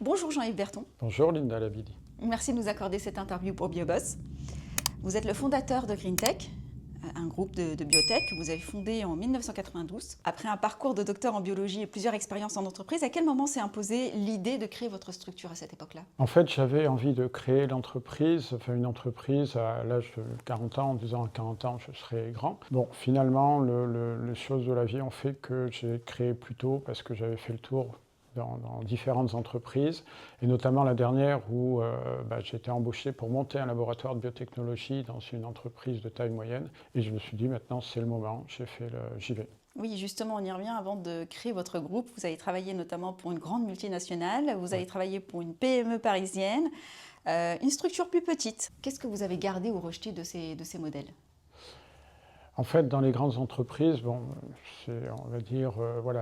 Bonjour Jean-Yves Berton. Bonjour Linda Labidi. Merci de nous accorder cette interview pour BioBoss. Vous êtes le fondateur de GreenTech, un groupe de biotech que vous avez fondé en 1992. Après un parcours de docteur en biologie et plusieurs expériences en entreprise, à quel moment s'est imposée l'idée de créer votre structure à cette époque-là? En fait, j'avais envie de créer une entreprise à l'âge de 40 ans, en disant à 40 ans, je serai grand. Bon, finalement, les choses de la vie ont fait que j'ai créé plus tôt parce que j'avais fait le tour dans différentes entreprises, et notamment la dernière où j'ai été embauché pour monter un laboratoire de biotechnologie dans une entreprise de taille moyenne. Et je me suis dit, maintenant, c'est le moment, j'y vais. Oui, justement, on y revient. Avant de créer votre groupe, vous avez travaillé notamment pour une grande multinationale, vous avez travaillé pour une PME parisienne, une structure plus petite. Qu'est-ce que vous avez gardé ou rejeté de ces modèles? En fait, dans les grandes entreprises, on va dire,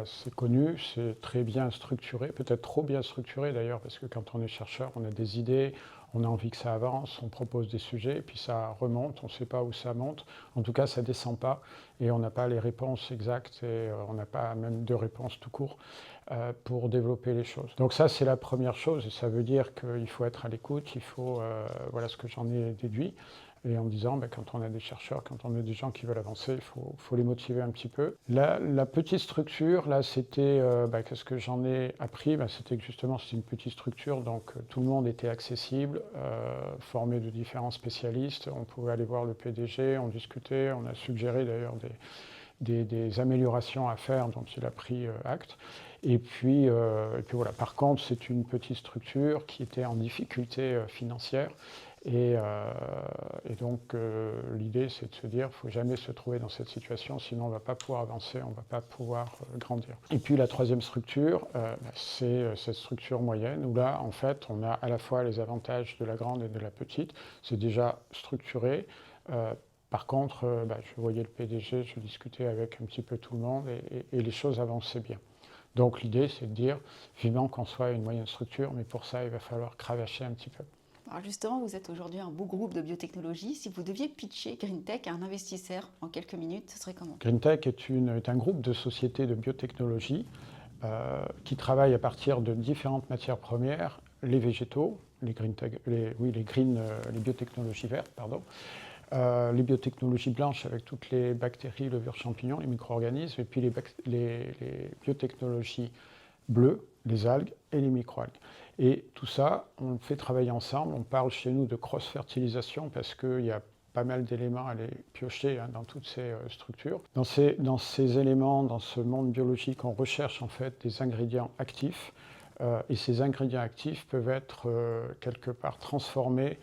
c'est connu, c'est très bien structuré, peut-être trop bien structuré d'ailleurs, parce que quand on est chercheur, on a des idées, on a envie que ça avance, on propose des sujets, et puis ça remonte, on ne sait pas où ça monte. En tout cas, ça ne descend pas, et on n'a pas les réponses exactes, et on n'a pas même de réponses tout court pour développer les choses. Donc ça, c'est la première chose, et ça veut dire qu'il faut être à l'écoute, voilà ce que j'en ai déduit. Et en disant, quand on a des chercheurs, quand on a des gens qui veulent avancer, il faut les motiver un petit peu. La petite structure, là, c'était, qu'est-ce que j'en ai appris? C'était que justement, c'était une petite structure, donc tout le monde était accessible, formé de différents spécialistes. On pouvait aller voir le PDG, on discutait, on a suggéré d'ailleurs des améliorations à faire dont il a pris acte. Et puis voilà. Par contre, c'est une petite structure qui était en difficulté financière. Et donc, l'idée, c'est de se dire, il ne faut jamais se trouver dans cette situation, sinon on ne va pas pouvoir avancer, on ne va pas pouvoir grandir. Et puis la troisième structure, c'est cette structure moyenne, où là, en fait, on a à la fois les avantages de la grande et de la petite. C'est déjà structuré. Par contre, je voyais le PDG, je discutais avec un petit peu tout le monde, et les choses avançaient bien. Donc l'idée, c'est de dire, vivement qu'on soit une moyenne structure, mais pour ça, il va falloir cravacher un petit peu. Alors justement, vous êtes aujourd'hui un beau groupe de biotechnologie. Si vous deviez pitcher GreenTech à un investisseur en quelques minutes, ce serait comment? GreenTech est un groupe de sociétés de biotechnologie qui travaillent à partir de différentes matières premières, les végétaux, les biotechnologies vertes, pardon, les biotechnologies blanches avec toutes les bactéries, levures, champignons, les micro-organismes, et puis les biotechnologies bleues, les algues et les microalgues. Et tout ça, on fait travailler ensemble. On parle chez nous de cross-fertilisation parce qu'il y a pas mal d'éléments à aller piocher dans toutes ces structures. Dans ces éléments, dans ce monde biologique, on recherche en fait des ingrédients actifs. Et ces ingrédients actifs peuvent être quelque part transformés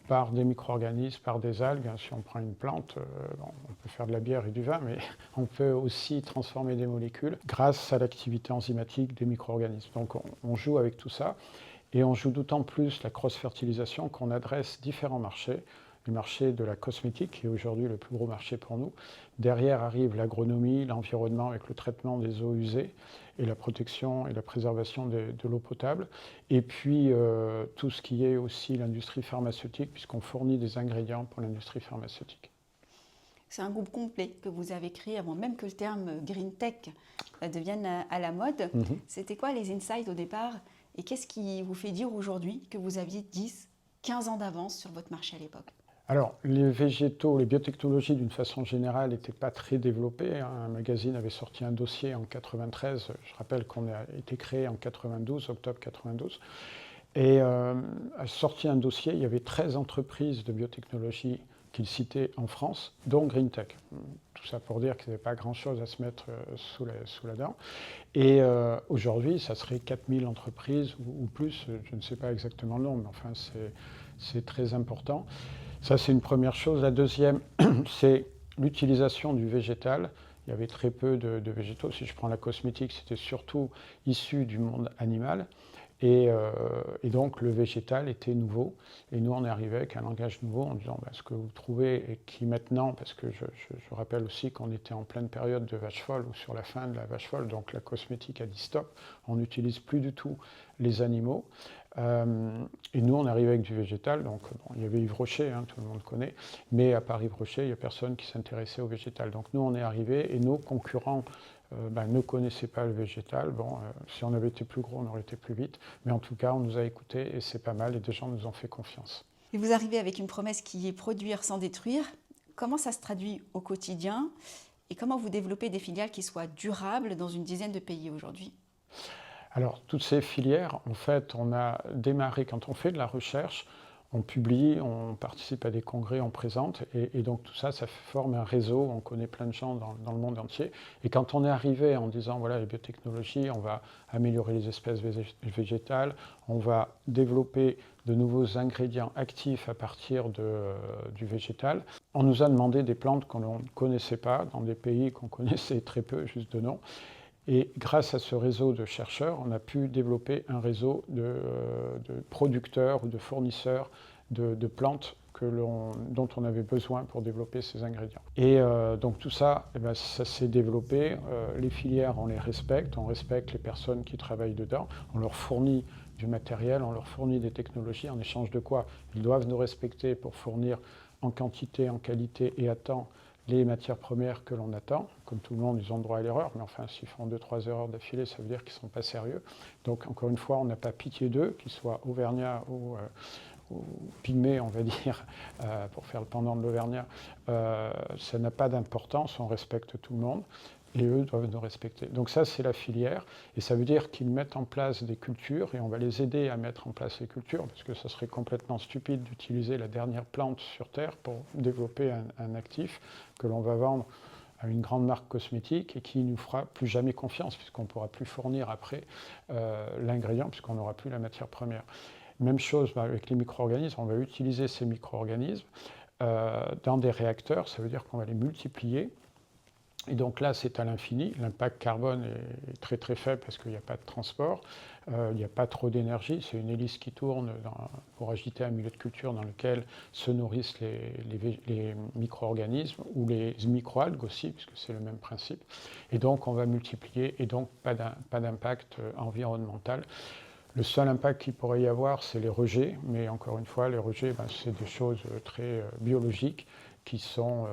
par des micro-organismes, par des algues. Si on prend une plante, on peut faire de la bière et du vin, mais on peut aussi transformer des molécules grâce à l'activité enzymatique des micro-organismes. Donc on joue avec tout ça, et on joue d'autant plus la cross-fertilisation qu'on adresse différents marchés. Le marché de la cosmétique, qui est aujourd'hui le plus gros marché pour nous. Derrière arrive l'agronomie, l'environnement avec le traitement des eaux usées et la protection et la préservation de l'eau potable. Et puis tout ce qui est aussi l'industrie pharmaceutique, puisqu'on fournit des ingrédients pour l'industrie pharmaceutique. C'est un groupe complet que vous avez créé avant même que le terme Green Tech devienne à la mode. C'était quoi les insights au départ? Et qu'est-ce qui vous fait dire aujourd'hui que vous aviez 10, 15 ans d'avance sur votre marché à l'époque? Alors, les végétaux, les biotechnologies d'une façon générale n'étaient pas très développées. Un magazine avait sorti un dossier en 93. Je rappelle qu'on a été créé en 92, octobre 92. Et a sorti un dossier, il y avait 13 entreprises de biotechnologie qu'il citait en France, dont GreenTech. Tout ça pour dire qu'il n'y avait pas grand-chose à se mettre sous la dent. Et aujourd'hui, ça serait 4000 entreprises ou plus, je ne sais pas exactement le nombre, mais enfin c'est très important. Ça, c'est une première chose. La deuxième, c'est l'utilisation du végétal. Il y avait très peu de végétaux. Si je prends la cosmétique, c'était surtout issu du monde animal. Et donc, le végétal était nouveau. Et nous, on est arrivé avec un langage nouveau en disant ce que vous trouvez et qui maintenant, parce que je rappelle aussi qu'on était en pleine période de vache folle ou sur la fin de la vache folle, donc la cosmétique a dit stop. On n'utilise plus du tout les animaux. Et nous, on arrivait avec du végétal. Donc, bon, il y avait Yves Rocher, hein, tout le monde connaît. Mais à part Yves Rocher, il n'y a personne qui s'intéressait au végétal. Donc, nous, on est arrivé et nos concurrents ne connaissaient pas le végétal. Bon, si on avait été plus gros, on aurait été plus vite. Mais en tout cas, on nous a écoutés et c'est pas mal. Et des gens nous ont fait confiance. Et vous arrivez avec une promesse qui est produire sans détruire. Comment ça se traduit au quotidien et comment vous développez des filiales qui soient durables dans une dizaine de pays aujourd'hui? Alors, toutes ces filières, en fait, on a démarré, quand on fait de la recherche, on publie, on participe à des congrès, on présente, et donc tout ça, ça forme un réseau, on connaît plein de gens dans le monde entier. Et quand on est arrivé en disant, voilà, les biotechnologies, on va améliorer les espèces végétales, on va développer de nouveaux ingrédients actifs à partir du végétal, on nous a demandé des plantes qu'on ne connaissait pas, dans des pays qu'on connaissait très peu, juste de nom. Et grâce à ce réseau de chercheurs, on a pu développer un réseau de producteurs ou de fournisseurs de plantes dont on avait besoin pour développer ces ingrédients. Et donc tout ça, eh ben, ça s'est développé. Les filières, on les respecte, on respecte les personnes qui travaillent dedans, on leur fournit du matériel, on leur fournit des technologies, en échange de quoi ils doivent nous respecter pour fournir en quantité, en qualité et à temps les matières premières que l'on attend. Comme tout le monde, ils ont droit à l'erreur, mais enfin, s'ils font 2-3 erreurs d'affilée, ça veut dire qu'ils ne sont pas sérieux. Donc, encore une fois, on n'a pas pitié d'eux, qu'ils soient auvergnats ou pygmées, on va dire, pour faire le pendant de l'auvergnat. Ça n'a pas d'importance, on respecte tout le monde. Et eux doivent nous respecter. Donc ça, c'est la filière. Et ça veut dire qu'ils mettent en place des cultures et on va les aider à mettre en place les cultures parce que ça serait complètement stupide d'utiliser la dernière plante sur Terre pour développer un actif que l'on va vendre à une grande marque cosmétique et qui ne nous fera plus jamais confiance puisqu'on ne pourra plus fournir après l'ingrédient puisqu'on n'aura plus la matière première. Même chose avec les micro-organismes. On va utiliser ces micro-organismes dans des réacteurs. Ça veut dire qu'on va les multiplier. Et donc là, c'est à l'infini. L'impact carbone est très très faible parce qu'il n'y a pas de transport, il n'y a pas trop d'énergie. C'est une hélice qui tourne pour agiter un milieu de culture dans lequel se nourrissent les micro-organismes ou les microalgues aussi, puisque c'est le même principe. Et donc on va multiplier et donc pas d'impact environnemental. Le seul impact qu'il pourrait y avoir, c'est les rejets. Mais encore une fois, les rejets, c'est des choses très biologiques qui sont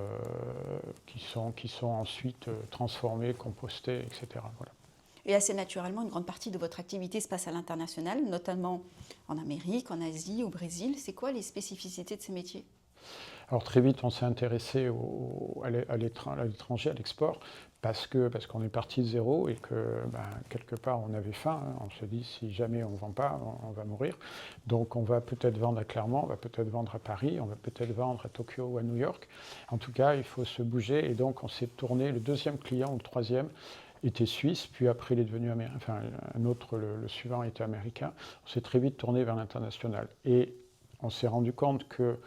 ensuite transformées, compostées, etc. Voilà. Et assez naturellement, une grande partie de votre activité se passe à l'international, notamment en Amérique, en Asie, au Brésil. C'est quoi les spécificités de ces métiers ? Alors très vite, on s'est intéressé à l'étranger, à l'export, parce qu'on est parti de zéro et que quelque part on avait faim. Hein. On se dit si jamais on ne vend pas, on va mourir. Donc on va peut-être vendre à Clermont, on va peut-être vendre à Paris, on va peut-être vendre à Tokyo ou à New York. En tout cas, il faut se bouger et donc on s'est tourné, le deuxième client ou le troisième était suisse, puis après il est devenu américain, enfin un autre, le suivant était américain. On s'est très vite tourné vers l'international et on s'est rendu compte que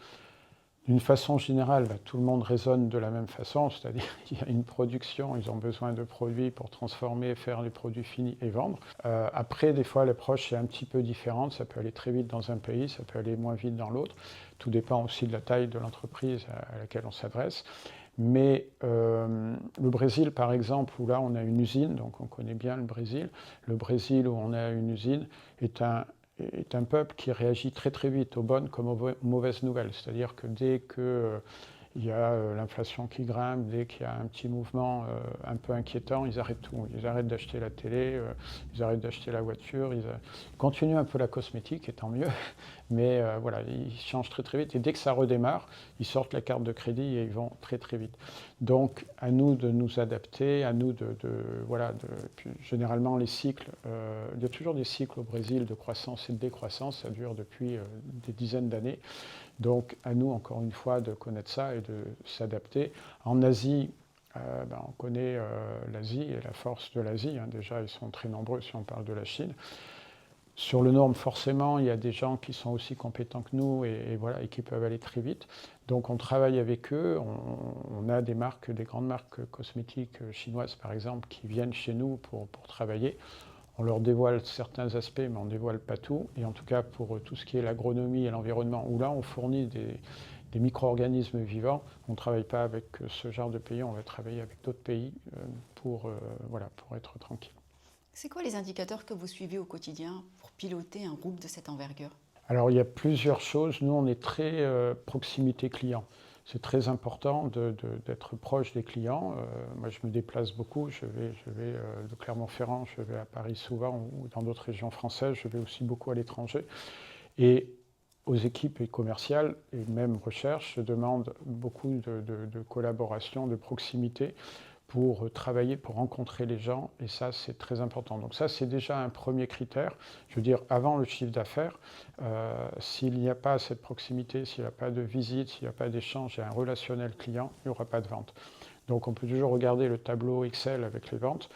d'une façon générale, tout le monde raisonne de la même façon, c'est-à-dire qu'il y a une production, ils ont besoin de produits pour transformer, faire les produits finis et vendre. Après, des fois, l'approche est un petit peu différente, ça peut aller très vite dans un pays, ça peut aller moins vite dans l'autre. Tout dépend aussi de la taille de l'entreprise à laquelle on s'adresse. Mais le Brésil, par exemple, où là on a une usine, donc on connaît bien le Brésil où on a une usine est un peuple qui réagit très très vite aux bonnes comme aux mauvaises nouvelles. C'est-à-dire que dès qu'il y a l'inflation qui grimpe, dès qu'il y a un petit mouvement un peu inquiétant, ils arrêtent tout. Ils arrêtent d'acheter la télé, ils arrêtent d'acheter la voiture, ils continuent un peu la cosmétique, et tant mieux, mais voilà, ils changent très très vite. Et dès que ça redémarre, ils sortent la carte de crédit et ils vont très très vite. Donc à nous de nous adapter, à nous puis, généralement les cycles, il y a toujours des cycles au Brésil de croissance et de décroissance, ça dure depuis des dizaines d'années. Donc à nous encore une fois de connaître ça et de s'adapter. En Asie, on connaît l'Asie et la force de l'Asie. Hein. Déjà, ils sont très nombreux si on parle de la Chine. Sur le norme, forcément, il y a des gens qui sont aussi compétents que nous et qui peuvent aller très vite. Donc on travaille avec eux, on a des grandes marques cosmétiques chinoises par exemple, qui viennent chez nous pour travailler. On leur dévoile certains aspects, mais on ne dévoile pas tout. Et en tout cas, pour tout ce qui est l'agronomie et l'environnement, où là on fournit des micro-organismes vivants, on ne travaille pas avec ce genre de pays, on va travailler avec d'autres pays pour être tranquille. C'est quoi les indicateurs que vous suivez au quotidien pour piloter un groupe de cette envergure? Alors, il y a plusieurs choses. Nous, on est très proximité client. C'est très important d'être proche des clients. Moi, je me déplace beaucoup. Je vais de Clermont-Ferrand, je vais à Paris souvent ou dans d'autres régions françaises. Je vais aussi beaucoup à l'étranger. Et aux équipes commerciales et même recherche, je demande beaucoup de collaboration, de proximité pour travailler, pour rencontrer les gens, et ça, c'est très important. Donc ça, c'est déjà un premier critère. Je veux dire, avant le chiffre d'affaires, s'il n'y a pas cette proximité, s'il n'y a pas de visite, s'il n'y a pas d'échange et un relationnel client, il n'y aura pas de vente. Donc on peut toujours regarder le tableau Excel avec les ventes.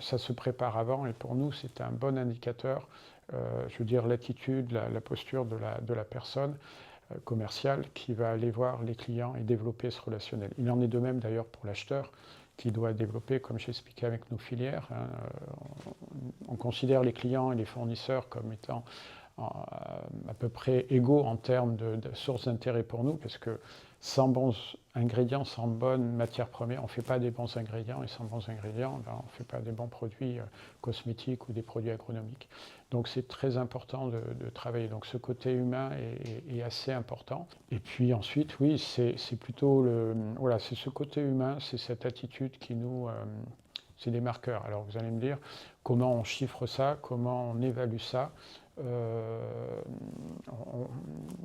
Ça se prépare avant, et pour nous, c'est un bon indicateur. Je veux dire, l'attitude, la posture de la personne commerciale qui va aller voir les clients et développer ce relationnel. Il en est de même d'ailleurs pour l'acheteur, qui doit développer, comme j'expliquais avec nos filières. On considère les clients et les fournisseurs comme étant à peu près égaux en termes de sources d'intérêt pour nous, parce que sans bons ingrédients, sans bonnes matières premières, on ne fait pas des bons ingrédients, et sans bons ingrédients, on ne fait pas des bons produits cosmétiques ou des produits agronomiques. Donc c'est très important de travailler. Donc ce côté humain est assez important. Et puis ensuite, oui, c'est plutôt voilà, c'est ce côté humain, c'est cette attitude qui nous... c'est des marqueurs. Alors vous allez me dire, comment on chiffre ça, comment on évalue ça.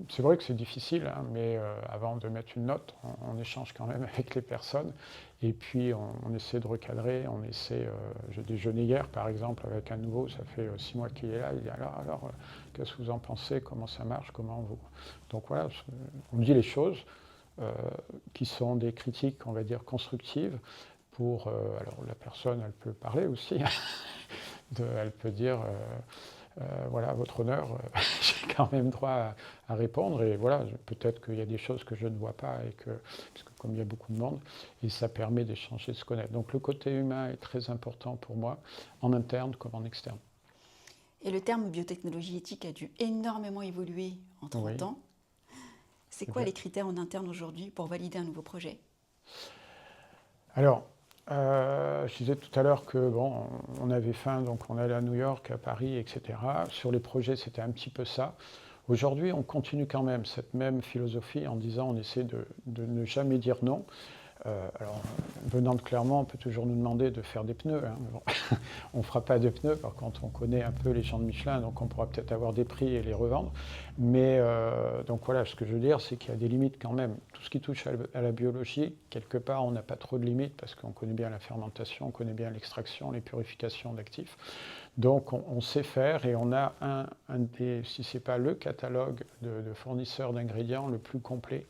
C'est vrai que c'est difficile, hein, mais avant de mettre une note, on échange quand même avec les personnes, et puis on essaie de recadrer, on essaie, j'ai déjeuné hier par exemple avec un nouveau, ça fait 6 mois qu'il est là, il dit alors qu'est-ce que vous en pensez, comment ça marche, comment vous... Donc voilà, on dit les choses qui sont des critiques, on va dire, constructives, pour, alors la personne, elle peut parler aussi, elle peut dire... voilà, votre honneur, j'ai quand même droit à répondre, et voilà, peut-être qu'il y a des choses que je ne vois pas, parce que comme il y a beaucoup de monde, et ça permet d'échanger, de se connaître. Donc le côté humain est très important pour moi, en interne comme en externe. Et le terme biotechnologie éthique a dû énormément évoluer en 30 ans. C'est quoi les critères en interne aujourd'hui pour valider un nouveau projet? Alors, je disais tout à l'heure que bon, on avait faim, donc on allait à New York, à Paris, etc. Sur les projets, c'était un petit peu ça. Aujourd'hui, on continue quand même cette même philosophie en disant on essaie de ne jamais dire non. Alors, venant de Clermont, on peut toujours nous demander de faire des pneus. Hein. Bon, on ne fera pas de pneus, par contre, on connaît un peu les gens de Michelin, donc on pourra peut-être avoir des prix et les revendre. Mais donc voilà, ce que je veux dire, c'est qu'il y a des limites quand même. Tout ce qui touche à la biologie, quelque part, on n'a pas trop de limites parce qu'on connaît bien la fermentation, on connaît bien l'extraction, les purifications d'actifs. Donc on sait faire, et on a si ce n'est pas le catalogue de fournisseurs d'ingrédients le plus complet.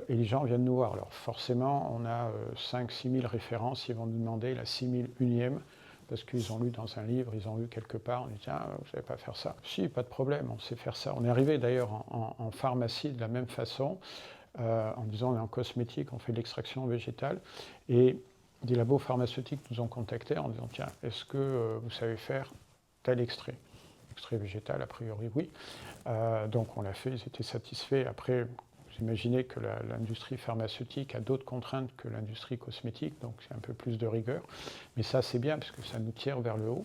Et les gens viennent nous voir. Alors forcément, on a 5-6 000 références, ils vont nous demander la 6 001e, parce qu'ils ont lu dans un livre, ils ont lu quelque part, on dit tiens, vous ne savez pas faire ça. Si, pas de problème, on sait faire ça. On est arrivé d'ailleurs en pharmacie de la même façon, en disant on est en cosmétique, on fait de l'extraction végétale, et des labos pharmaceutiques nous ont contactés en disant tiens, est-ce que vous savez faire tel extrait? Extrait végétal, a priori oui. Donc on l'a fait, ils étaient satisfaits. Après, vous imaginez que l'industrie pharmaceutique a d'autres contraintes que l'industrie cosmétique, donc c'est un peu plus de rigueur. Mais ça, c'est bien, parce que ça nous tire vers le haut.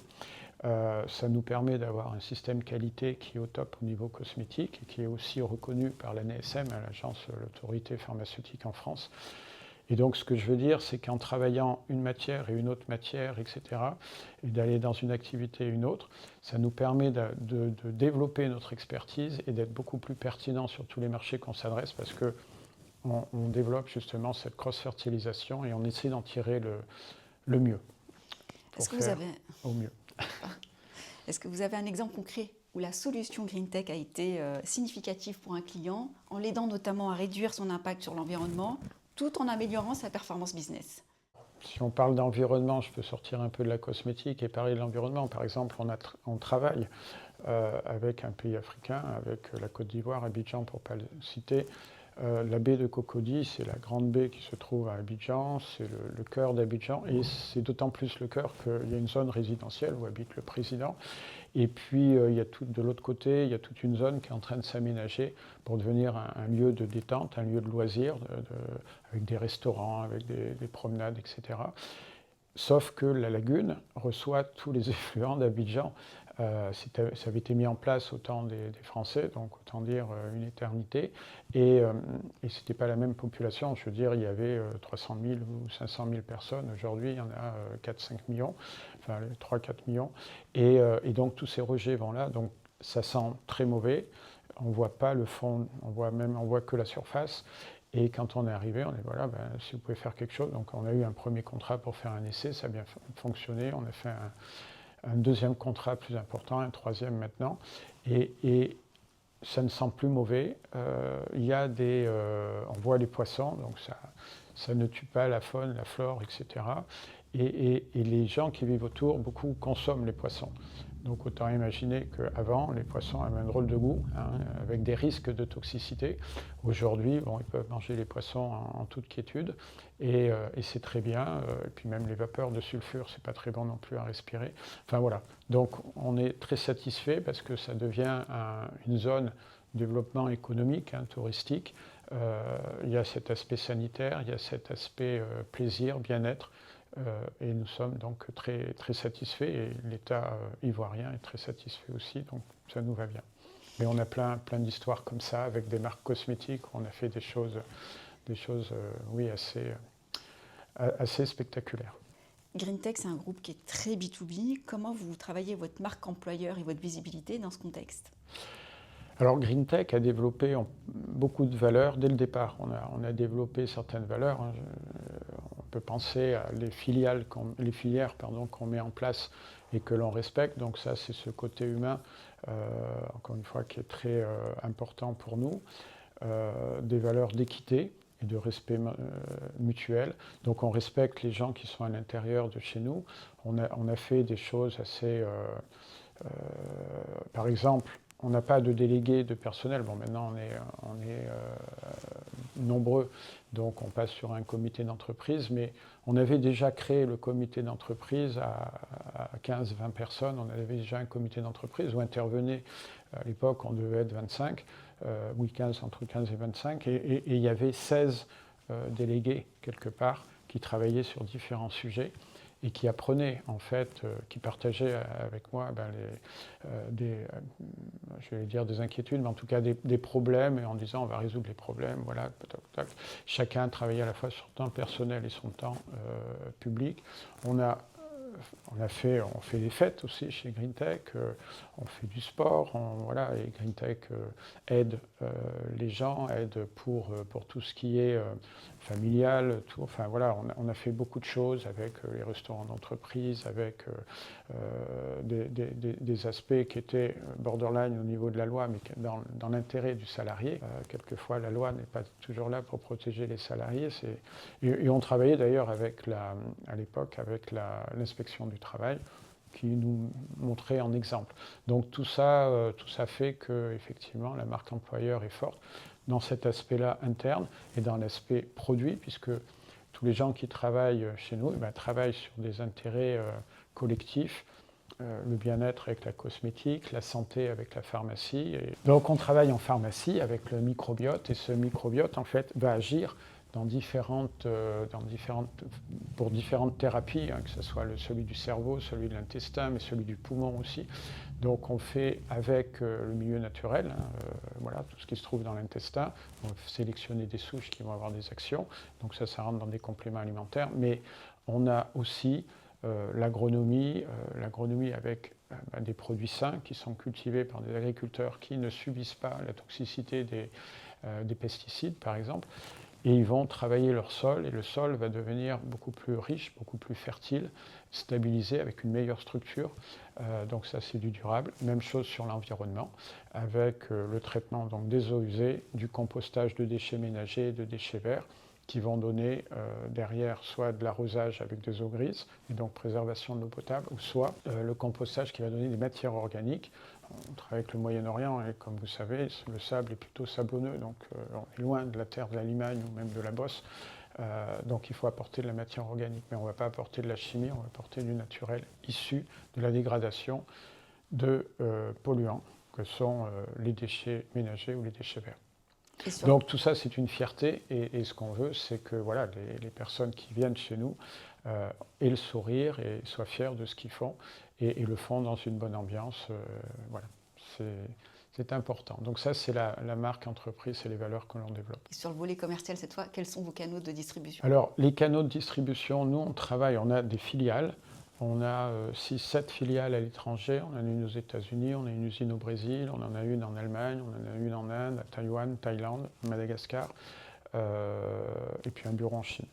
Ça nous permet d'avoir un système qualité qui est au top au niveau cosmétique, et qui est aussi reconnu par l'ANSM, l'agence, l'autorité pharmaceutique en France. Et donc, ce que je veux dire, c'est qu'en travaillant une matière et une autre matière, etc., et d'aller dans une activité et une autre, ça nous permet de développer notre expertise et d'être beaucoup plus pertinent sur tous les marchés qu'on s'adresse, parce qu'on développe justement cette cross-fertilisation et on essaie d'en tirer le mieux. Est-ce que vous avez... au mieux. Est-ce que vous avez un exemple concret où la solution GreenTech a été significative pour un client, en l'aidant notamment à réduire son impact sur l'environnement, tout en améliorant sa performance business? Si on parle d'environnement, je peux sortir un peu de la cosmétique et parler de l'environnement. Par exemple, on travaille avec un pays africain, avec la Côte d'Ivoire, Abidjan pour ne pas le citer. La baie de Cocody, c'est la grande baie qui se trouve à Abidjan, c'est le cœur d'Abidjan, et c'est d'autant plus le cœur qu'il y a une zone résidentielle où habite le président. Et puis, de l'autre côté, il y a toute une zone qui est en train de s'aménager pour devenir un lieu de détente, un lieu de loisirs, avec des restaurants, avec des promenades, etc. Sauf que la lagune reçoit tous les effluents d'Abidjan. Ça avait été mis en place au temps des Français, donc autant dire une éternité. Et ce n'était pas la même population. Je veux dire, il y avait 300 000 ou 500 000 personnes. Aujourd'hui, il y en a 4-5 millions, enfin 3-4 millions. Et donc tous ces rejets vont là. Donc ça sent très mauvais. On ne voit pas le fond, on voit que la surface. Et quand on est arrivé, on est voilà, si vous pouvez faire quelque chose. Donc on a eu un premier contrat pour faire un essai, ça a bien fonctionné. On a fait un deuxième contrat plus important, un troisième maintenant. Et ça ne sent plus mauvais. Il y a on voit les poissons, donc ça ne tue pas la faune, la flore, etc. Et les gens qui vivent autour, beaucoup consomment les poissons. Donc autant imaginer qu'avant, les poissons avaient un drôle de goût, avec des risques de toxicité. Aujourd'hui, bon, ils peuvent manger les poissons en toute quiétude, et c'est très bien. Et puis même les vapeurs de sulfure, c'est pas très bon non plus à respirer. Enfin voilà. Donc on est très satisfait parce que ça devient une zone de développement économique, touristique. Il y a cet aspect sanitaire, il y a cet aspect plaisir, bien-être. Et nous sommes donc très, très satisfaits et l'État ivoirien est très satisfait aussi, donc ça nous va bien. Mais on a plein d'histoires comme ça avec des marques cosmétiques où on a fait des choses oui, assez spectaculaires. GreenTech, c'est un groupe qui est très B2B. Comment vous travaillez votre marque employeur et votre visibilité dans ce contexte? Alors GreenTech a développé beaucoup de valeurs dès le départ. On a développé certaines valeurs. On peut penser à les filières qu'on met en place et que l'on respecte. Donc ça, c'est ce côté humain, encore une fois, qui est très important pour nous. Des valeurs d'équité et de respect mutuel. Donc on respecte les gens qui sont à l'intérieur de chez nous. On a fait des choses assez... par exemple, on n'a pas de délégué de personnel. Bon, maintenant, on est nombreux, donc on passe sur un comité d'entreprise, mais on avait déjà créé le comité d'entreprise à 15-20 personnes. On avait déjà un comité d'entreprise où intervenaient, à l'époque, on devait être 25, oui, entre 15 et 25, et il y avait 16 délégués, quelque part, qui travaillaient sur différents sujets et qui apprenaient, en fait, qui partageaient avec moi je vais dire des inquiétudes, mais en tout cas des problèmes, et en disant on va résoudre les problèmes, voilà, tac, tac. Chacun travaillait à la fois sur son temps personnel et son temps public. On fait des fêtes aussi chez GreenTech, on fait du sport, voilà, et GreenTech aide les gens, aide pour tout ce qui est familial, tout, enfin voilà, on a fait beaucoup de choses avec les restaurants d'entreprise, avec des aspects qui étaient borderline au niveau de la loi, mais dans l'intérêt du salarié. Quelquefois, la loi n'est pas toujours là pour protéger les salariés. Et on travaillait d'ailleurs à l'époque avec l'inspection du travail, qui nous montrait en exemple. Donc tout ça fait que effectivement la marque employeur est forte dans cet aspect-là interne et dans l'aspect produit, puisque tous les gens qui travaillent chez nous travaillent sur des intérêts collectifs, le bien-être avec la cosmétique, la santé avec la pharmacie. Et donc on travaille en pharmacie avec le microbiote, et ce microbiote en fait va agir pour différentes thérapies, que ce soit celui du cerveau, celui de l'intestin, mais celui du poumon aussi. Donc on fait avec le milieu naturel, voilà, tout ce qui se trouve dans l'intestin. On va sélectionner des souches qui vont avoir des actions, donc ça rentre dans des compléments alimentaires. Mais on a aussi l'agronomie avec des produits sains qui sont cultivés par des agriculteurs qui ne subissent pas la toxicité des pesticides, par exemple. Et ils vont travailler leur sol, et le sol va devenir beaucoup plus riche, beaucoup plus fertile, stabilisé, avec une meilleure structure. Donc ça, c'est du durable. Même chose sur l'environnement, avec le traitement donc, des eaux usées, du compostage de déchets ménagers, de déchets verts, qui vont donner derrière soit de l'arrosage avec des eaux grises, et donc préservation de l'eau potable, ou soit le compostage qui va donner des matières organiques. On travaille avec le Moyen-Orient et comme vous savez, le sable est plutôt sablonneux, donc on est loin de la terre de la Limagne ou même de la Bosse. Donc il faut apporter de la matière organique, mais on ne va pas apporter de la chimie, on va apporter du naturel issu de la dégradation de polluants que sont les déchets ménagers ou les déchets verts. Donc tout ça, c'est une fierté et ce qu'on veut, c'est que voilà, les personnes qui viennent chez nous aient le sourire et soient fiers de ce qu'ils font et le font dans une bonne ambiance. Voilà, c'est important. Donc ça, c'est la marque entreprise et les valeurs que l'on développe. Et sur le volet commercial cette fois, quels sont vos canaux de distribution? Alors les canaux de distribution, nous on a des filiales. On a 6-7 filiales à l'étranger, on en a une aux États-Unis, on a une usine au Brésil, on en a une en Allemagne, on en a une en Inde, à Taïwan, Thaïlande, Madagascar, et puis un bureau en Chine.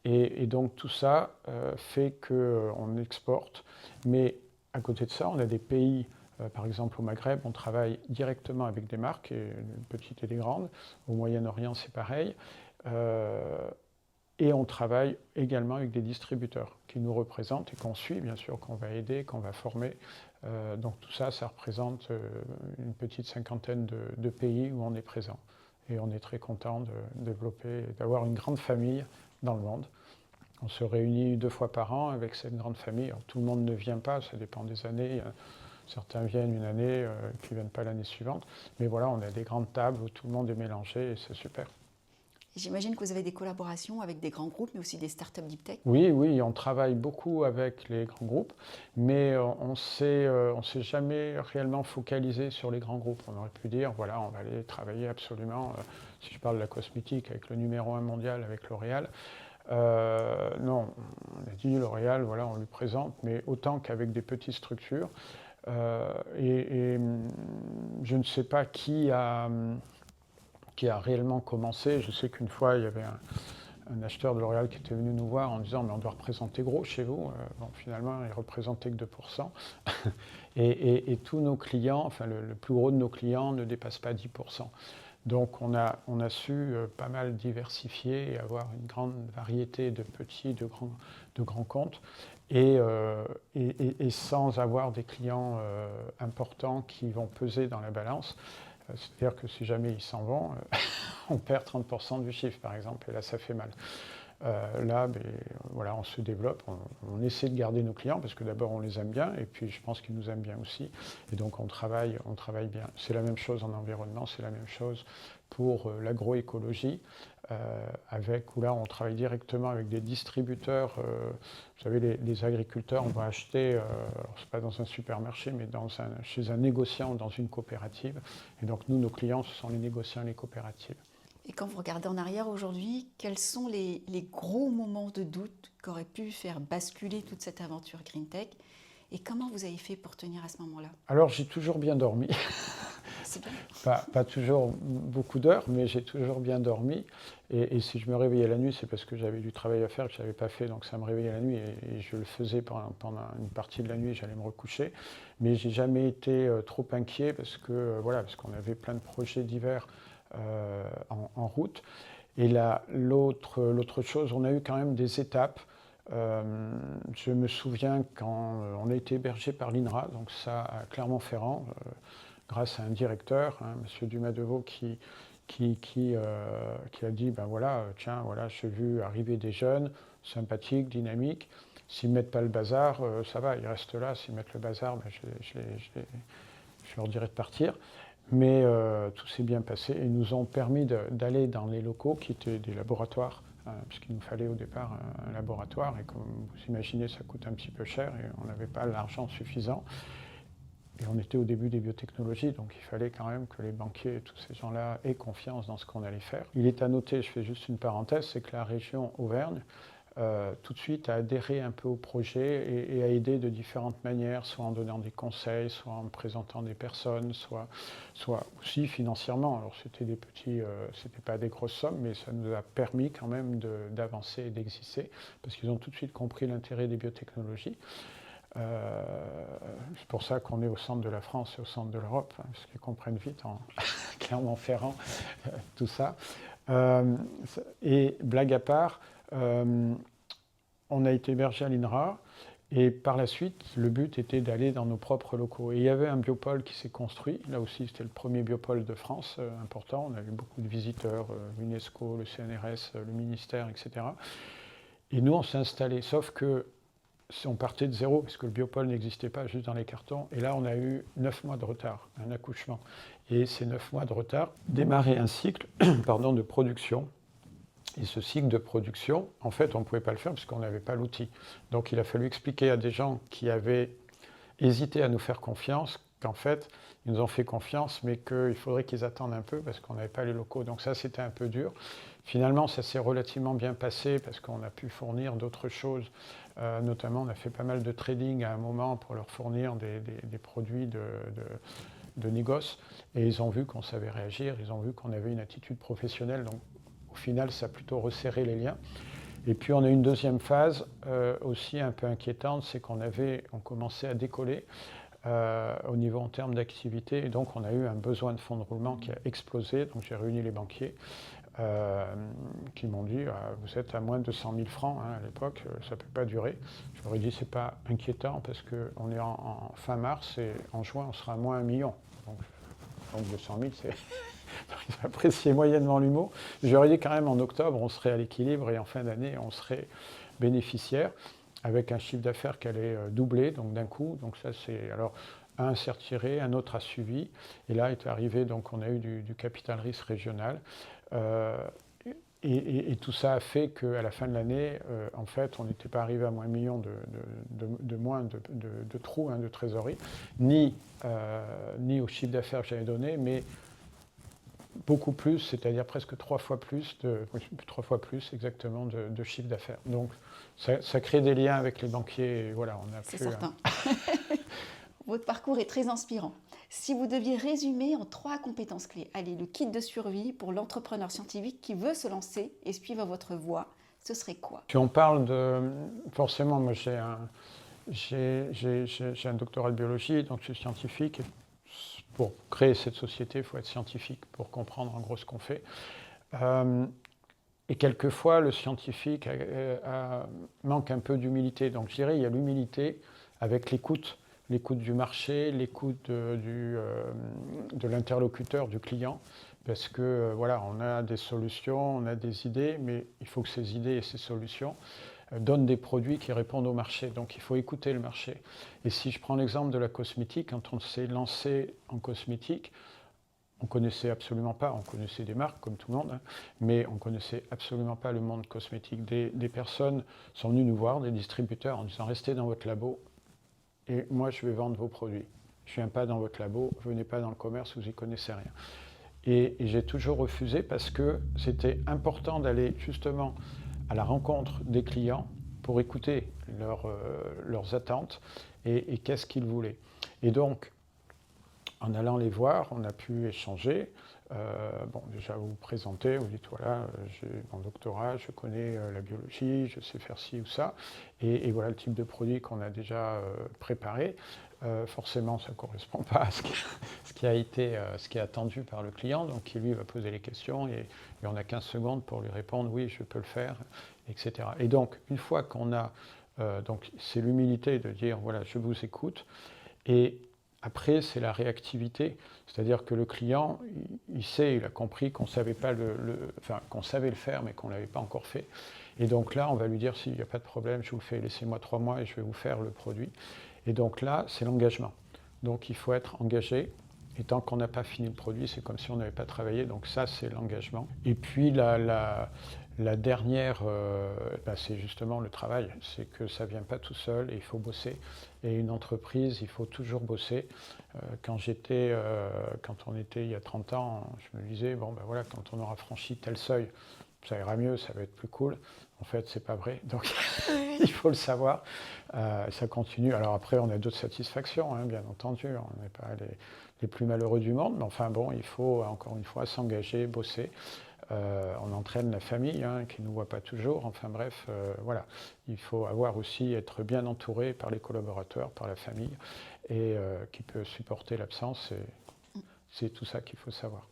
Et donc tout ça fait qu'on exporte, mais à côté de ça, on a des pays, par exemple au Maghreb, on travaille directement avec des marques, des petites et des grandes. Au Moyen-Orient, c'est pareil. Et on travaille également avec des distributeurs qui nous représentent et qu'on suit, bien sûr, qu'on va aider, qu'on va former. Donc tout ça, ça représente une petite cinquantaine de pays où on est présent. Et on est très content de développer, d'avoir une grande famille dans le monde. On se réunit 2 fois par an avec cette grande famille. Alors, tout le monde ne vient pas, ça dépend des années. Certains viennent une année et puis ne viennent pas l'année suivante. Mais voilà, on a des grandes tables où tout le monde est mélangé et c'est super. J'imagine que vous avez des collaborations avec des grands groupes, mais aussi des startups deep tech. Oui, oui, on travaille beaucoup avec les grands groupes, mais on ne s'est jamais réellement focalisé sur les grands groupes. On aurait pu dire, voilà, on va aller travailler absolument, si je parle de la cosmétique, avec le numéro 1 mondial, avec L'Oréal. Non, on a dit L'Oréal, voilà, on lui présente, mais autant qu'avec des petites structures. Je ne sais pas qui a réellement commencé. Je sais qu'une fois, il y avait un acheteur de L'Oréal qui était venu nous voir en disant « mais on doit représenter gros chez vous ». Bon, finalement, il ne représentait que 2%. et tous nos clients, enfin le plus gros de nos clients ne dépasse pas 10%. Donc on a su pas mal diversifier et avoir une grande variété de petits, de grands comptes. Et sans avoir des clients importants qui vont peser dans la balance. C'est-à-dire que si jamais ils s'en vont, on perd 30% du chiffre, par exemple, et là, ça fait mal. Là, voilà, on se développe, on essaie de garder nos clients, parce que d'abord, on les aime bien, et puis je pense qu'ils nous aiment bien aussi. Et donc, on travaille bien. C'est la même chose en environnement, c'est la même chose pour l'agroécologie, où là, on travaille directement avec des distributeurs. Vous savez, les agriculteurs, on va acheter, ce n'est pas dans un supermarché, mais chez un négociant ou dans une coopérative. Et donc, nous, nos clients, ce sont les négociants et les coopératives. Et quand vous regardez en arrière aujourd'hui, quels sont les gros moments de doute qui auraient pu faire basculer toute cette aventure GreenTech? Et comment vous avez fait pour tenir à ce moment-là? Alors, j'ai toujours bien dormi. C'est bien. Pas toujours beaucoup d'heures, mais j'ai toujours bien dormi. Et si je me réveillais la nuit, c'est parce que j'avais du travail à faire que je n'avais pas fait, donc ça me réveillait la nuit et je le faisais pendant une partie de la nuit, j'allais me recoucher. Mais j'ai jamais été trop inquiet parce qu'on avait plein de projets divers en route. Et là, l'autre chose, on a eu quand même des étapes. Je me souviens quand on a été hébergé par l'INRA, donc ça à Clermont-Ferrand, grâce à un directeur, M. Dumas-Deveau, qui a dit, ben voilà, tiens, voilà, j'ai vu arriver des jeunes, sympathiques, dynamiques. S'ils ne mettent pas le bazar, ça va, ils restent là. S'ils mettent le bazar, ben, je leur dirai de partir. Mais tout s'est bien passé et nous ont permis d'aller dans les locaux qui étaient des laboratoires, puisqu'il nous fallait au départ un laboratoire. Et comme vous imaginez, ça coûte un petit peu cher et on n'avait pas l'argent suffisant. Et on était au début des biotechnologies, donc il fallait quand même que les banquiers et tous ces gens-là aient confiance dans ce qu'on allait faire. Il est à noter, je fais juste une parenthèse, c'est que la région Auvergne, tout de suite a adhéré un peu au projet et a aidé de différentes manières, soit en donnant des conseils, soit en présentant des personnes, soit aussi financièrement. Alors c'était c'était pas des grosses sommes, mais ça nous a permis quand même d'avancer et d'exister, parce qu'ils ont tout de suite compris l'intérêt des biotechnologies. C'est pour ça qu'on est au centre de la France et au centre de l'Europe, parce qu'ils comprennent vite en Clermont-Ferrand tout ça. Et blague à part, on a été hébergé à l'INRA et par la suite, le but était d'aller dans nos propres locaux. Et il y avait un biopôle qui s'est construit. Là aussi, c'était le premier biopôle de France, important. On a eu beaucoup de visiteurs, l'UNESCO, le CNRS, le ministère, etc. Et nous, on s'est installés. Sauf que on partait de zéro, parce que le biopôle n'existait pas, juste dans les cartons. Et là, on a eu 9 mois de retard, un accouchement. Et ces 9 mois de retard démarraient un cycle de production. Et ce cycle de production, en fait, on ne pouvait pas le faire parce qu'on n'avait pas l'outil. Donc il a fallu expliquer à des gens qui avaient hésité à nous faire confiance qu'en fait, ils nous ont fait confiance, mais qu'il faudrait qu'ils attendent un peu parce qu'on n'avait pas les locaux. Donc ça, c'était un peu dur. Finalement, ça s'est relativement bien passé parce qu'on a pu fournir d'autres choses. Notamment, on a fait pas mal de trading à un moment pour leur fournir des produits de négoce. Et ils ont vu qu'on savait réagir, ils ont vu qu'on avait une attitude professionnelle. Donc, au final, ça a plutôt resserré les liens. Et puis, on a une deuxième phase aussi un peu inquiétante, c'est qu'on commençait à décoller au niveau en termes d'activité. Et donc, on a eu un besoin de fonds de roulement qui a explosé. Donc, j'ai réuni les banquiers qui m'ont dit vous êtes à moins de 200 000 francs à l'époque, ça ne peut pas durer. Je leur ai dit c'est pas inquiétant parce qu'on est en fin mars et en juin, on sera à moins 1 million. Donc 200 000, c'est... Ils ont apprécié moyennement l'humour. J'aurais dit quand même en octobre, on serait à l'équilibre et en fin d'année, on serait bénéficiaire avec un chiffre d'affaires qui allait doubler, donc d'un coup. Donc ça, c'est... Alors, un s'est retiré, un autre a suivi. Et là est arrivé, donc on a eu du capital risque régional. Et tout ça a fait qu'à la fin de l'année, en fait, on n'était pas arrivé à moins 1 million de trous de trésorerie, ni au chiffre d'affaires que j'avais donné, mais beaucoup plus, c'est-à-dire presque 3 fois plus exactement de chiffre d'affaires. Donc ça crée des liens avec les banquiers et voilà, on a pu... C'est certain. Votre parcours est très inspirant. Si vous deviez résumer en 3 compétences clés, allez, le kit de survie pour l'entrepreneur scientifique qui veut se lancer et suivre votre voie, ce serait quoi? Si on parle de... Forcément, moi j'ai un doctorat de biologie, donc je suis scientifique. Pour créer cette société, il faut être scientifique pour comprendre en gros ce qu'on fait. Et quelquefois, le scientifique manque un peu d'humilité. Donc je dirais il y a l'humilité avec l'écoute du marché, l'écoute de l'interlocuteur, du client, parce que voilà, on a des solutions, on a des idées, mais il faut que ces idées et ces solutions donnent des produits qui répondent au marché. Donc il faut écouter le marché. Et si je prends l'exemple de la cosmétique, quand on s'est lancé en cosmétique, on ne connaissait absolument pas, on connaissait des marques comme tout le monde, hein, mais on ne connaissait absolument pas le monde cosmétique. Des personnes sont venues nous voir, des distributeurs, en disant restez dans votre labo et moi je vais vendre vos produits. Je ne viens pas dans votre labo, venez pas dans le commerce, vous n'y connaissez rien. Et j'ai toujours refusé parce que c'était important d'aller justement à la rencontre des clients pour écouter leurs attentes et qu'est-ce qu'ils voulaient. Et donc, en allant les voir, on a pu échanger. Déjà vous vous présentez, vous dites voilà, j'ai mon doctorat, je connais la biologie, je sais faire ci ou ça, et voilà le type de produit qu'on a déjà préparé. Forcément, ça ne correspond pas à ce qui est attendu par le client, donc qui lui va poser les questions et on a 15 secondes pour lui répondre oui, je peux le faire, etc. Et donc, une fois qu'on a, donc c'est l'humilité de dire voilà, je vous écoute, et après, c'est la réactivité, c'est-à-dire que le client, il sait, il a compris qu'on savait pas qu'on savait le faire, mais qu'on ne l'avait pas encore fait. Et donc là, on va lui dire, s'il n'y a pas de problème, je vous le fais, laissez-moi 3 mois et je vais vous faire le produit. Et donc là, c'est l'engagement. Donc il faut être engagé. Et tant qu'on n'a pas fini le produit, c'est comme si on n'avait pas travaillé. Donc ça, c'est l'engagement. Et puis la dernière, c'est justement le travail. C'est que ça ne vient pas tout seul et il faut bosser. Et une entreprise, il faut toujours bosser. Quand on était il y a 30 ans, je me disais, voilà, quand on aura franchi tel seuil, ça ira mieux, ça va être plus cool. En fait, c'est pas vrai. Donc, il faut le savoir. Ça continue. Alors après, on a d'autres satisfactions, hein, bien entendu. On n'est pas les plus malheureux du monde. Mais enfin, bon, il faut, encore une fois, s'engager, bosser. On entraîne la famille, hein, qui ne nous voit pas toujours. Enfin bref, voilà. Il faut être bien entouré par les collaborateurs, par la famille, et qui peut supporter l'absence. C'est tout ça qu'il faut savoir.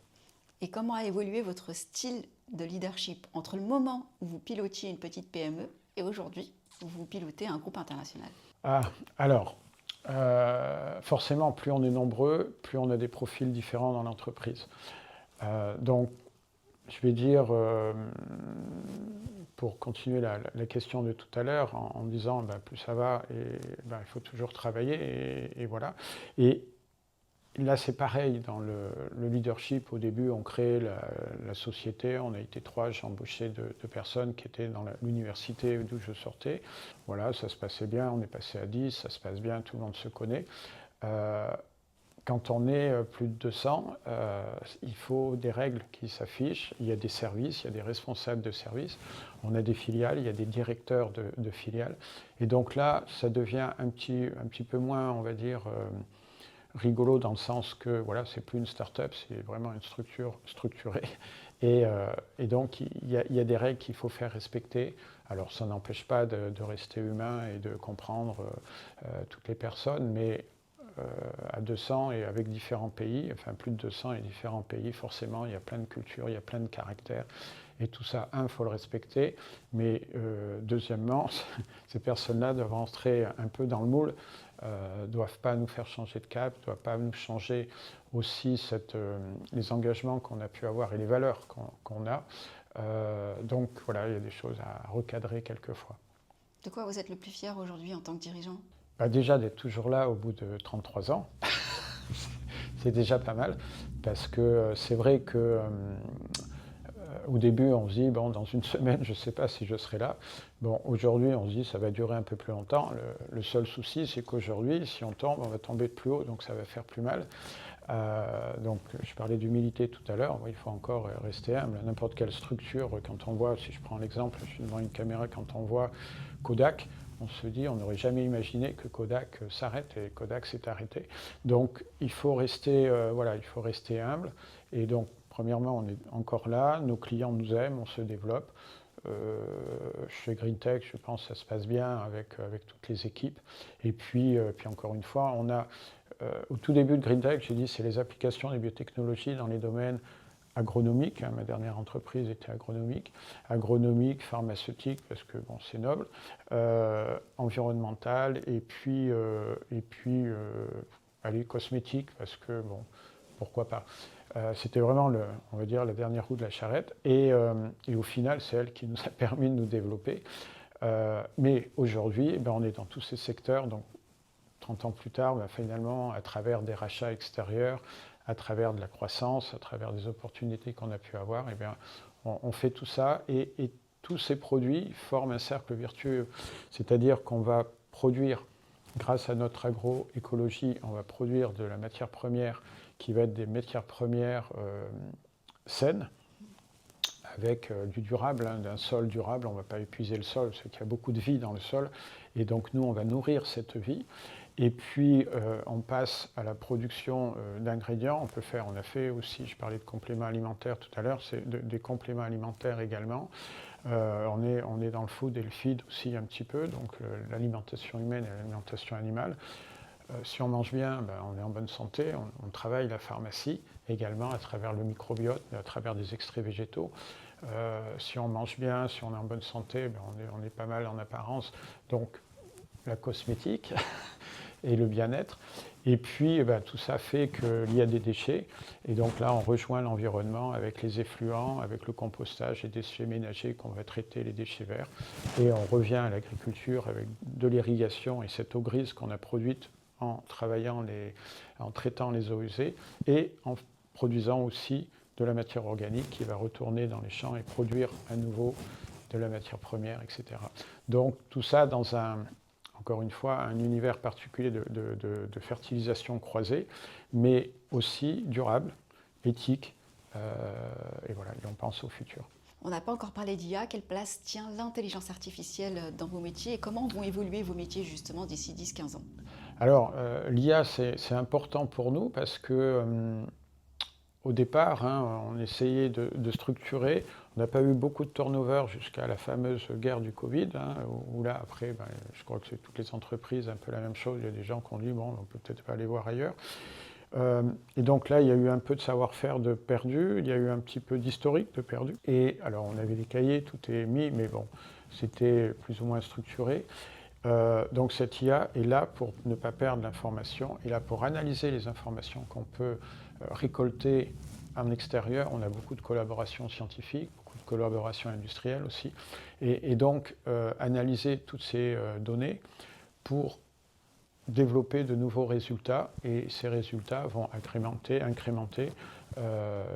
Et comment a évolué votre style de leadership entre le moment où vous pilotiez une petite PME et aujourd'hui où vous pilotez un groupe international? Alors, forcément, plus on est nombreux, plus on a des profils différents dans l'entreprise. Donc, je vais dire, pour continuer la question de tout à l'heure, en disant plus ça va, et il faut toujours travailler, et voilà. Et là, c'est pareil, dans le leadership, au début, on crée la société, on a été 3, j'ai embauché 2 personnes qui étaient dans l'université d'où je sortais. Voilà, ça se passait bien, on est passé à 10, ça se passe bien, tout le monde se connaît. Quand on est plus de 200, il faut des règles qui s'affichent. Il y a des services, il y a des responsables de services, on a des filiales, il y a des directeurs de filiales. Et donc là, ça devient un petit peu moins, on va dire, rigolo, dans le sens que voilà, c'est plus une start-up, c'est vraiment une structure structurée. Et donc, il y a des règles qu'il faut faire respecter. Alors, ça n'empêche pas de rester humain et de comprendre toutes les personnes, mais à 200 et avec différents pays, enfin plus de 200 et différents pays, forcément, il y a plein de cultures, il y a plein de caractères. Et tout ça, il faut le respecter. Mais deuxièmement, ces personnes-là doivent rentrer un peu dans le moule, ne doivent pas nous faire changer de cap, ne doivent pas nous changer aussi les engagements qu'on a pu avoir et les valeurs qu'on a. Donc voilà, il y a des choses à recadrer quelquefois. De quoi vous êtes le plus fier aujourd'hui en tant que dirigeant? Déjà d'être toujours là au bout de 33 ans, c'est déjà pas mal, parce que c'est vrai que au début on se dit, bon, dans une semaine je ne sais pas si je serai là. Bon, aujourd'hui on se dit ça va durer un peu plus longtemps. Le seul souci, c'est qu'aujourd'hui, si on tombe, on va tomber de plus haut, donc ça va faire plus mal. Donc je parlais d'humilité tout à l'heure, il faut encore rester humble. N'importe quelle structure, quand on voit, si je prends l'exemple, je suis devant une caméra, quand on voit Kodak, on se dit, on n'aurait jamais imaginé que Kodak s'arrête, et Kodak s'est arrêté. Donc il faut rester, il faut rester humble. Et donc, premièrement, on est encore là, nos clients nous aiment, on se développe. Chez GreenTech, je pense que ça se passe bien avec toutes les équipes. Et puis encore une fois, on a, au tout début de GreenTech, j'ai dit, c'est les applications des biotechnologies dans les domaines agronomique, ma dernière entreprise était agronomique, pharmaceutique, parce que bon, c'est noble, environnemental, et puis allez, cosmétique, parce que bon, pourquoi pas. C'était vraiment, on va dire, la dernière roue de la charrette, et au final, c'est elle qui nous a permis de nous développer. Mais aujourd'hui, on est dans tous ces secteurs, donc 30 ans plus tard, finalement, à travers des rachats extérieurs, à travers de la croissance, à travers des opportunités qu'on a pu avoir, on fait tout ça, et tous ces produits forment un cercle vertueux. C'est-à-dire qu'on va produire, grâce à notre agroécologie, on va produire de la matière première qui va être des matières premières saines, avec du durable, d'un sol durable. On ne va pas épuiser le sol, parce qu'il y a beaucoup de vie dans le sol, et donc nous, on va nourrir cette vie. Et puis, on passe à la production d'ingrédients. On a fait aussi, je parlais de compléments alimentaires tout à l'heure, c'est des compléments alimentaires également. On est dans le food et le feed aussi un petit peu, donc l'alimentation humaine et l'alimentation animale. Si on mange bien, on est en bonne santé. On travaille la pharmacie également à travers le microbiote, à travers des extraits végétaux. Si on mange bien, si on est en bonne santé, on est pas mal en apparence. Donc, la cosmétique et le bien-être. Et puis, tout ça fait qu'il y a des déchets. Et donc là, on rejoint l'environnement avec les effluents, avec le compostage et déchets ménagers qu'on va traiter, les déchets verts. Et on revient à l'agriculture avec de l'irrigation et cette eau grise qu'on a produite en traitant les eaux usées et en produisant aussi de la matière organique qui va retourner dans les champs et produire à nouveau de la matière première, etc. Donc tout ça dans encore une fois, un univers particulier de fertilisation croisée, mais aussi durable, éthique, et voilà, et on pense au futur. On n'a pas encore parlé d'IA. Quelle place tient l'intelligence artificielle dans vos métiers et comment vont évoluer vos métiers justement d'ici 10-15 ans? Alors, l'IA, c'est important pour nous parce que au départ, on essayait de structurer. On n'a pas eu beaucoup de turnover jusqu'à la fameuse guerre du Covid, où là, après, je crois que c'est toutes les entreprises, un peu la même chose. Il y a des gens qui ont dit, bon, on peut peut-être pas aller voir ailleurs. Et donc là, il y a eu un peu de savoir-faire de perdu, il y a eu un petit peu d'historique de perdu. Et alors, on avait des cahiers, tout est mis, mais bon, c'était plus ou moins structuré. Donc cette IA est là pour ne pas perdre l'information, est là pour analyser les informations qu'on peut récolter en extérieur, on a beaucoup de collaborations scientifiques, beaucoup de collaborations industrielles aussi, et donc analyser toutes ces données pour développer de nouveaux résultats, et ces résultats vont incrémenter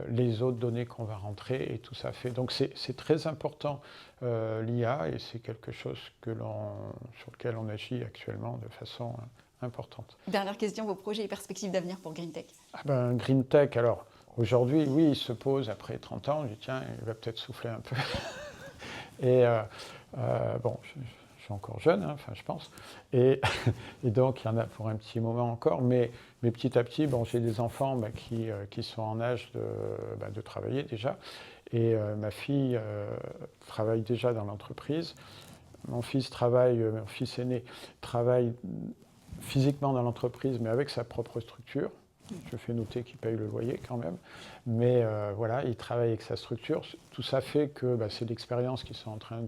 les autres données qu'on va rentrer, et tout ça fait. Donc c'est très important l'IA, et c'est quelque chose sur lequel on agit actuellement de façon importante. Dernière question, vos projets et perspectives d'avenir pour GreenTech? GreenTech, alors aujourd'hui, oui, il se pose après 30 ans, je dis tiens, il va peut-être souffler un peu. Et bon, je suis encore jeune, hein, enfin je pense, et donc il y en a pour un petit moment encore, mais petit à petit, bon, j'ai des enfants qui sont en âge de travailler déjà, et ma fille travaille déjà dans l'entreprise, mon fils aîné travaille physiquement dans l'entreprise, mais avec sa propre structure. Je fais noter qu'il paye le loyer quand même, mais voilà, il travaille avec sa structure. Tout ça fait que c'est l'expérience qu'ils sont en train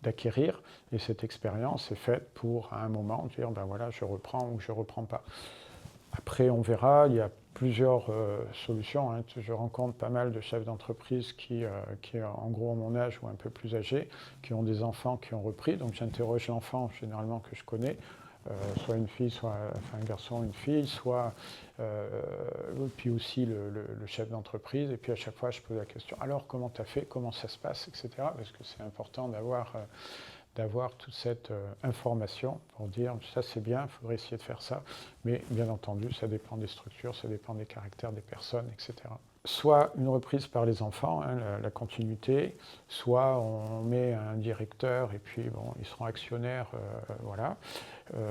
d'acquérir, et cette expérience est faite pour, à un moment, dire voilà, je reprends ou je ne reprends pas. Après, on verra, il y a plusieurs solutions, hein. Je rencontre pas mal de chefs d'entreprise qui, en gros, à mon âge ou un peu plus âgés, qui ont des enfants qui ont repris, donc j'interroge l'enfant généralement que je connais, soit une fille, soit un garçon, une fille, soit puis aussi le chef d'entreprise. Et puis à chaque fois, je pose la question, alors comment tu as fait, comment ça se passe, etc. Parce que c'est important d'avoir toute cette information pour dire ça c'est bien, il faudrait essayer de faire ça. Mais bien entendu, ça dépend des structures, ça dépend des caractères des personnes, etc. Soit une reprise par les enfants, hein, la continuité, soit on met un directeur et puis bon, ils seront actionnaires, voilà,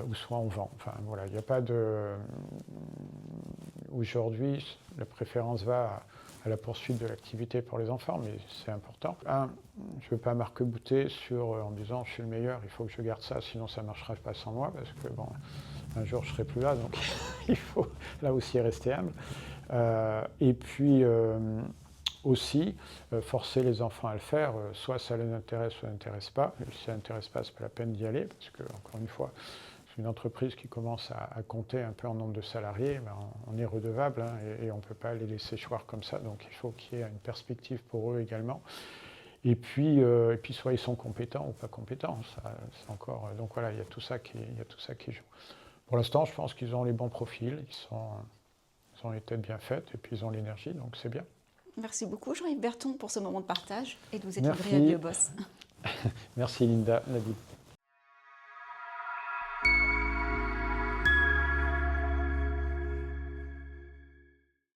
ou soit on vend. Enfin voilà, il n'y a pas de... Aujourd'hui, la préférence va à la poursuite de l'activité pour les enfants, mais c'est important. Je ne veux pas m'arc-bouter en disant je suis le meilleur, il faut que je garde ça, sinon ça ne marchera pas sans moi, parce que bon, un jour je ne serai plus là, donc il faut là aussi rester humble. Et puis aussi, forcer les enfants à le faire, soit ça les intéresse, soit ça n'intéresse pas. Et si ça n'intéresse pas, ce n'est pas la peine d'y aller, parce que, encore une fois, c'est une entreprise qui commence à compter un peu en nombre de salariés, on est redevable, hein, et on ne peut pas les laisser choir comme ça, donc il faut qu'il y ait une perspective pour eux également. Et puis soit ils sont compétents ou pas compétents, c'est encore... donc voilà, il y a tout ça qui joue. Pour l'instant, je pense qu'ils ont les bons profils, ils ont les têtes bien faites, et puis ils ont l'énergie, donc c'est bien. Merci beaucoup Jean-Yves Berton pour ce moment de partage et de vous être livré à BioBoss. Merci Linda Nabil.